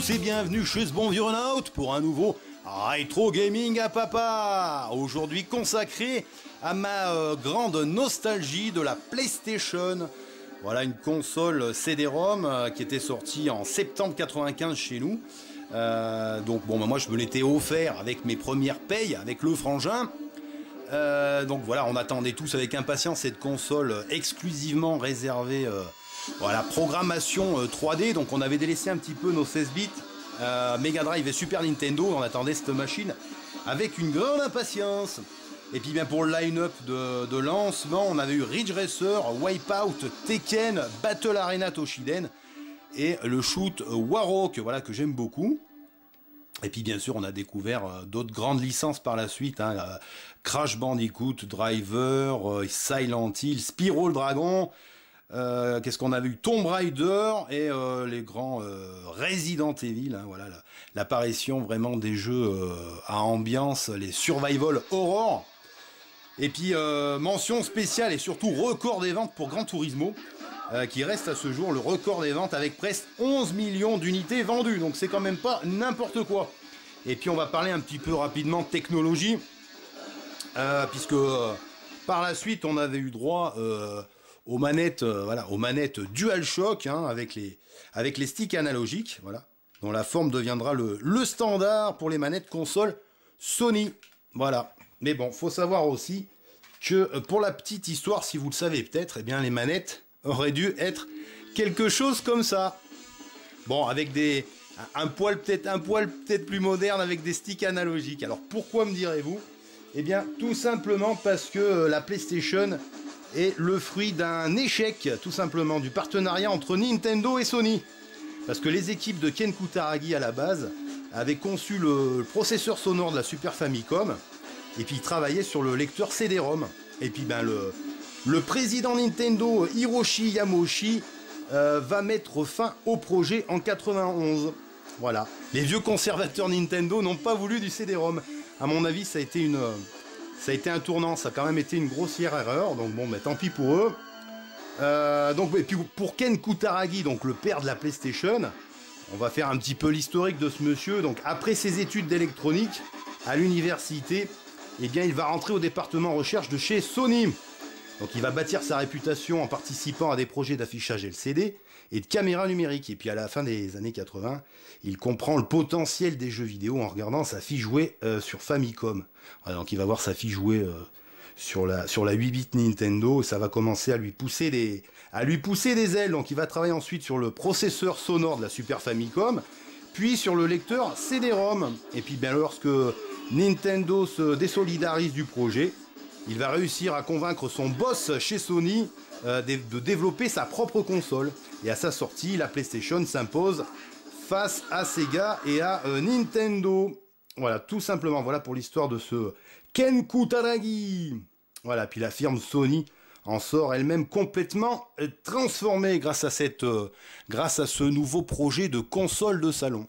tous et bienvenue chez ce bon vieux Renault pour un nouveau Rétro Gaming à Papa. Aujourd'hui consacré à ma grande nostalgie de la PlayStation. Voilà une console CD-ROM qui était sortie en septembre 95 chez nous. Donc bon, moi je me l'étais offert avec mes premières payes, avec le frangin. Donc voilà, on attendait tous avec impatience cette console exclusivement réservée voilà, programmation 3D. Donc on avait délaissé un petit peu nos 16 bits, Mega Drive et Super Nintendo. On attendait cette machine avec une grande impatience. Et puis bien pour le line-up de lancement, on avait eu Ridge Racer, Wipeout, Tekken, Battle Arena Toshiden et le shoot Warhawk, voilà, que j'aime beaucoup. Et puis bien sûr on a découvert d'autres grandes licences par la suite, hein, Crash Bandicoot, Driver, Silent Hill, Spyro le Dragon, qu'est-ce qu'on a vu, Tomb Raider et les grands Resident Evil, hein, voilà l'apparition vraiment des jeux à ambiance, les survival horror. Et puis mention spéciale et surtout record des ventes pour Gran Turismo, qui reste à ce jour le record des ventes avec presque 11 millions d'unités vendues. Donc c'est quand même pas n'importe quoi. Et puis on va parler un petit peu rapidement de technologie, puisque par la suite on avait eu droit aux manettes, voilà, aux manettes DualShock, hein, avec les sticks analogiques, voilà, dont la forme deviendra le standard pour les manettes console Sony. Voilà. Mais bon, faut savoir aussi que pour la petite histoire, si vous le savez peut-être, eh bien les manettes auraient dû être quelque chose comme ça. Bon, avec un poil peut-être plus moderne, avec des sticks analogiques. Alors pourquoi, me direz-vous? Eh bien tout simplement parce que la PlayStation est le fruit d'un échec, tout simplement, du partenariat entre Nintendo et Sony. Parce que les équipes de Ken Kutaragi à la base avaient conçu le processeur sonore de la Super Famicom. Et puis il travaillait sur le lecteur CD-ROM. Et puis ben le président Nintendo, Hiroshi Yamauchi, va mettre fin au projet en 91. Voilà. Les vieux conservateurs Nintendo n'ont pas voulu du CD-ROM. À mon avis, ça a été un tournant. Ça a quand même été une grossière erreur. Donc bon, ben, tant pis pour eux. Donc, et puis pour Ken Kutaragi, donc le père de la PlayStation, on va faire un petit peu l'historique de ce monsieur. Donc après ses études d'électronique à l'université, eh bien, il va rentrer au département recherche de chez Sony. Donc il va bâtir sa réputation en participant à des projets d'affichage LCD et de caméras numériques. Et puis à la fin des années 80, il comprend le potentiel des jeux vidéo en regardant sa fille jouer sur Famicom. Voilà, donc il va voir sa fille jouer sur la 8-bit Nintendo, et ça va commencer à lui pousser des ailes. Donc il va travailler ensuite sur le processeur sonore de la Super Famicom, puis sur le lecteur CD-ROM. Et puis bien lorsque Nintendo se désolidarise du projet, il va réussir à convaincre son boss chez Sony de développer sa propre console. Et à sa sortie, la PlayStation s'impose face à Sega et à Nintendo. Voilà, tout simplement. Voilà pour l'histoire de ce Ken Kutaragi. Voilà, puis la firme Sony en sort elle-même complètement transformée grâce à ce nouveau projet de console de salon.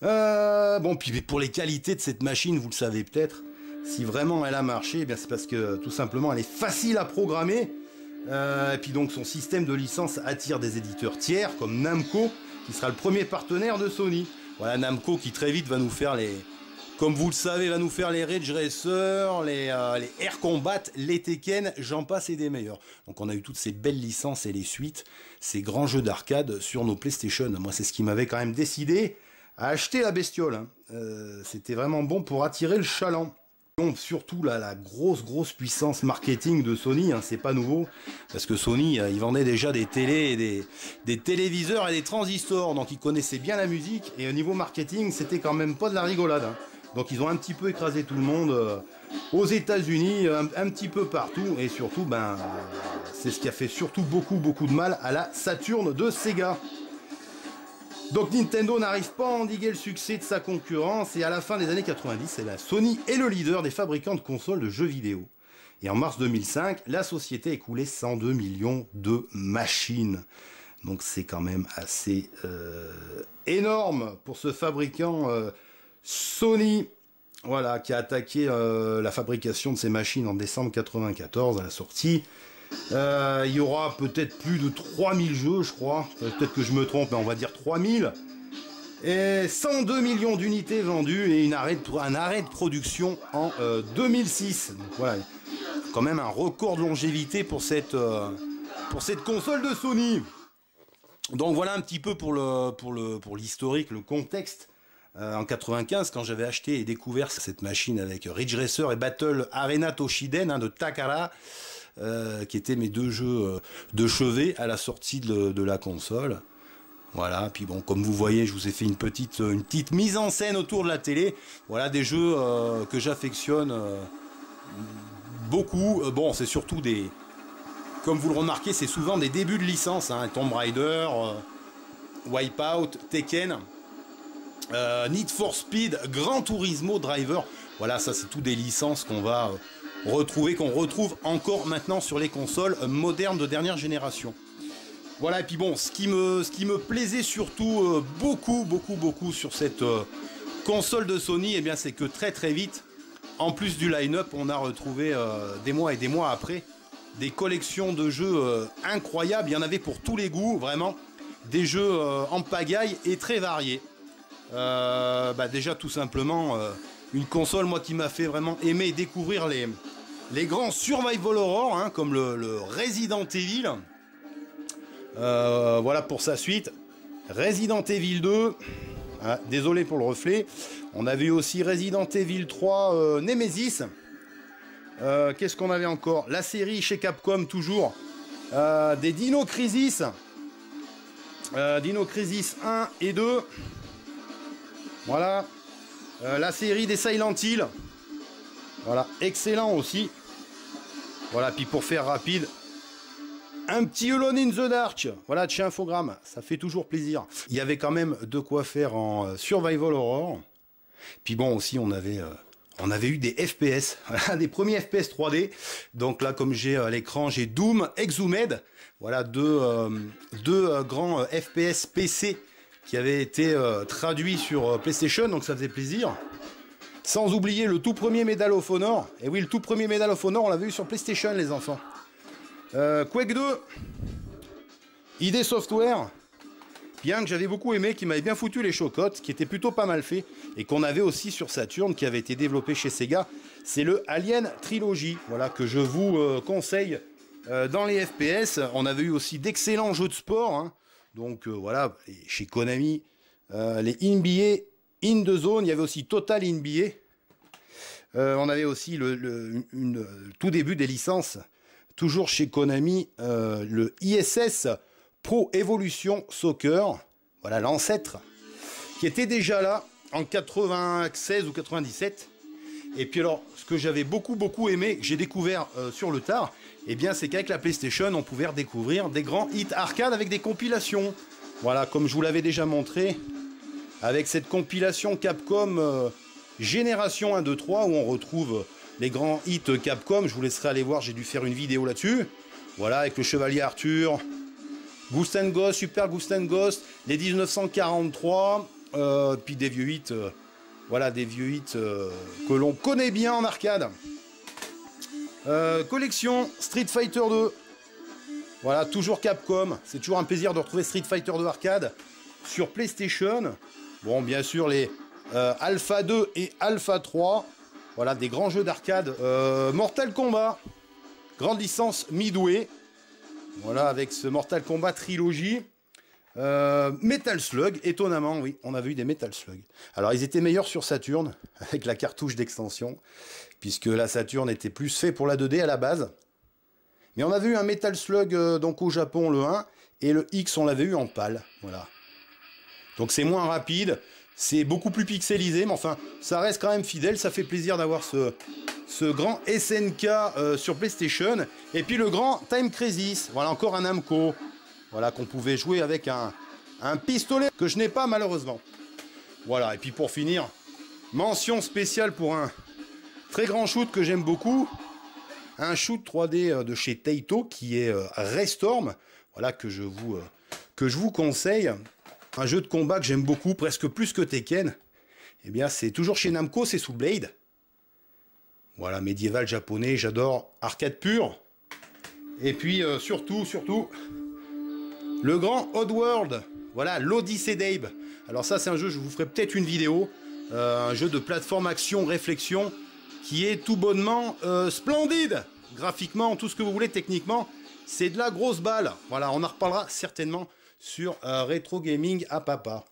Bon, puis pour les qualités de cette machine, vous le savez peut-être, si vraiment elle a marché, eh bien c'est parce que tout simplement elle est facile à programmer. Et puis donc son système de licence attire des éditeurs tiers comme Namco, qui sera le premier partenaire de Sony. Voilà, Namco qui très vite va nous faire comme vous le savez, va nous faire les Ridge Racer, les Air Combat, les Tekken, j'en passe et des meilleurs. Donc on a eu toutes ces belles licences et les suites, ces grands jeux d'arcade sur nos PlayStation. Moi c'est ce qui m'avait quand même décidé à acheter la bestiole, hein. C'était vraiment bon pour attirer le chaland. Donc surtout la grosse puissance marketing de Sony, hein, c'est pas nouveau, parce que Sony, ils vendaient déjà des télés, et des téléviseurs et des transistors, donc ils connaissaient bien la musique, et au niveau marketing, c'était quand même pas de la rigolade, hein. Donc ils ont un petit peu écrasé tout le monde aux États-Unis, un petit peu partout, et surtout, ben, c'est ce qui a fait surtout beaucoup de mal à la Saturn de Sega. Donc Nintendo n'arrive pas à endiguer le succès de sa concurrence, et à la fin des années 90, Sony est le leader des fabricants de consoles de jeux vidéo. Et en mars 2005, la société a écoulé 102 millions de machines. Donc c'est quand même assez énorme pour ce fabricant Sony, voilà, qui a attaqué la fabrication de ces machines en décembre 94 à la sortie Il y aura peut-être plus de 3000 jeux, je crois. Peut-être que je me trompe, mais on va dire 3000. Et 102 millions d'unités vendues et un arrêt de production en 2006. Donc voilà, quand même un record de longévité pour cette console de Sony. Donc voilà un petit peu pour l'historique, le contexte. En 95, quand j'avais acheté et découvert cette machine avec Ridge Racer et Battle Arena Toshiden de Takara, qui étaient mes deux jeux de chevet à la sortie de la console. Voilà, puis bon, comme vous voyez, je vous ai fait une petite mise en scène autour de la télé. Voilà, des jeux que j'affectionne beaucoup. Bon, c'est surtout des... Comme vous le remarquez, c'est souvent des débuts de licence. Hein, Tomb Raider, Wipeout, Tekken, Need for Speed, Gran Turismo, Driver. Voilà, ça c'est tout des licences qu'on va retrouver, qu'on retrouve encore maintenant sur les consoles modernes de dernière génération. Voilà, et puis bon, ce qui me plaisait surtout beaucoup sur cette console de Sony, eh bien, c'est que très vite, en plus du line-up, on a retrouvé des mois et des mois après, des collections de jeux incroyables. Il y en avait pour tous les goûts, vraiment, des jeux en pagaille et très variés. Déjà, tout simplement, une console, moi, qui m'a fait vraiment aimer et découvrir les grands survival horror, hein, comme le Resident Evil. Voilà pour sa suite. Resident Evil 2. Ah, désolé pour le reflet. On avait aussi Resident Evil 3 Nemesis. Qu'est-ce qu'on avait encore? La série chez Capcom toujours. Des Dino Crisis. Dino Crisis 1 et 2. Voilà. La série des Silent Hill. Voilà. Excellent aussi. Voilà. Puis pour faire rapide, un petit Alone in the Dark, voilà, de chez Infogrames, ça fait toujours plaisir. Il y avait quand même de quoi faire en survival horror. Puis bon, aussi, on avait eu des FPS, voilà, des premiers FPS 3D. Donc là, comme j'ai à l'écran, j'ai Doom, Exhumed, voilà, deux grands FPS PC qui avaient été traduits sur PlayStation, donc ça faisait plaisir. Sans oublier le tout premier Medal of Honor. Et oui, le tout premier Medal of Honor, on l'avait eu sur PlayStation, les enfants. Quake 2, ID Software, bien que j'avais beaucoup aimé, qui m'avait bien foutu les chocottes, qui était plutôt pas mal fait, et qu'on avait aussi sur Saturn, qui avait été développé chez Sega, c'est le Alien Trilogy, voilà, que je vous conseille dans les FPS. On avait eu aussi d'excellents jeux de sport, hein, donc voilà, chez Konami, les NBA In The Zone, il y avait aussi Total NBA, on avait aussi le tout début des licences, toujours chez Konami, le ISS Pro Evolution Soccer, voilà l'ancêtre, qui était déjà là en 96 ou 97. Et puis alors, ce que j'avais beaucoup aimé, que j'ai découvert sur le tard, eh bien c'est qu'avec la PlayStation, on pouvait redécouvrir des grands hits arcade avec des compilations. Voilà, comme je vous l'avais déjà montré, avec cette compilation Capcom Génération 1, 2, 3, où on retrouve les grands hits Capcom. Je vous laisserai aller voir, j'ai dû faire une vidéo là-dessus. Voilà, avec le Chevalier Arthur, Ghost and Ghost, Super Ghost and Ghost, les 1943, puis des vieux hits, voilà, des vieux hits que l'on connaît bien en arcade. Collection Street Fighter 2. Voilà, toujours Capcom. C'est toujours un plaisir de retrouver Street Fighter 2 arcade sur PlayStation. Bon, bien sûr, les Alpha 2 et Alpha 3. Voilà, des grands jeux d'arcade. Mortal Kombat, grande licence Midway. Voilà, avec ce Mortal Kombat Trilogy. Metal Slug, étonnamment, oui, on avait eu des Metal Slug. Alors, ils étaient meilleurs sur Saturn, avec la cartouche d'extension, puisque la Saturn était plus fait pour la 2D à la base. Mais on avait eu un Metal Slug donc au Japon, le 1, et le X, on l'avait eu en PAL. Voilà. Donc, c'est moins rapide. C'est beaucoup plus pixelisé, mais enfin, ça reste quand même fidèle. Ça fait plaisir d'avoir ce grand SNK sur PlayStation. Et puis le grand Time Crisis. Voilà, encore un Namco. Voilà, qu'on pouvait jouer avec un pistolet que je n'ai pas malheureusement. Voilà, et puis pour finir, mention spéciale pour un très grand shoot que j'aime beaucoup. Un shoot 3D de chez Taito qui est Raystorm. Voilà, que je vous conseille. Un jeu de combat que j'aime beaucoup, presque plus que Tekken. Eh bien, c'est toujours chez Namco, c'est sous Blade. Voilà, médiéval japonais, j'adore. Arcade pur. Et puis surtout, le grand Oddworld. Voilà, l'Odyssée d'Abe. Alors ça, c'est un jeu, je vous ferai peut-être une vidéo. Un jeu de plateforme action réflexion qui est tout bonnement splendide. Graphiquement, tout ce que vous voulez, techniquement, c'est de la grosse balle. Voilà, on en reparlera certainement sur Rétro Gaming à Papa.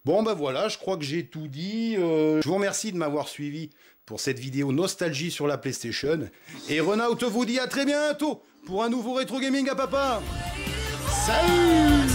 Bon ben voilà, je crois que j'ai tout dit. Je vous remercie de m'avoir suivi pour cette vidéo nostalgie sur la PlayStation. Et Renault vous dit à très bientôt pour un nouveau Rétro Gaming à Papa. Salut!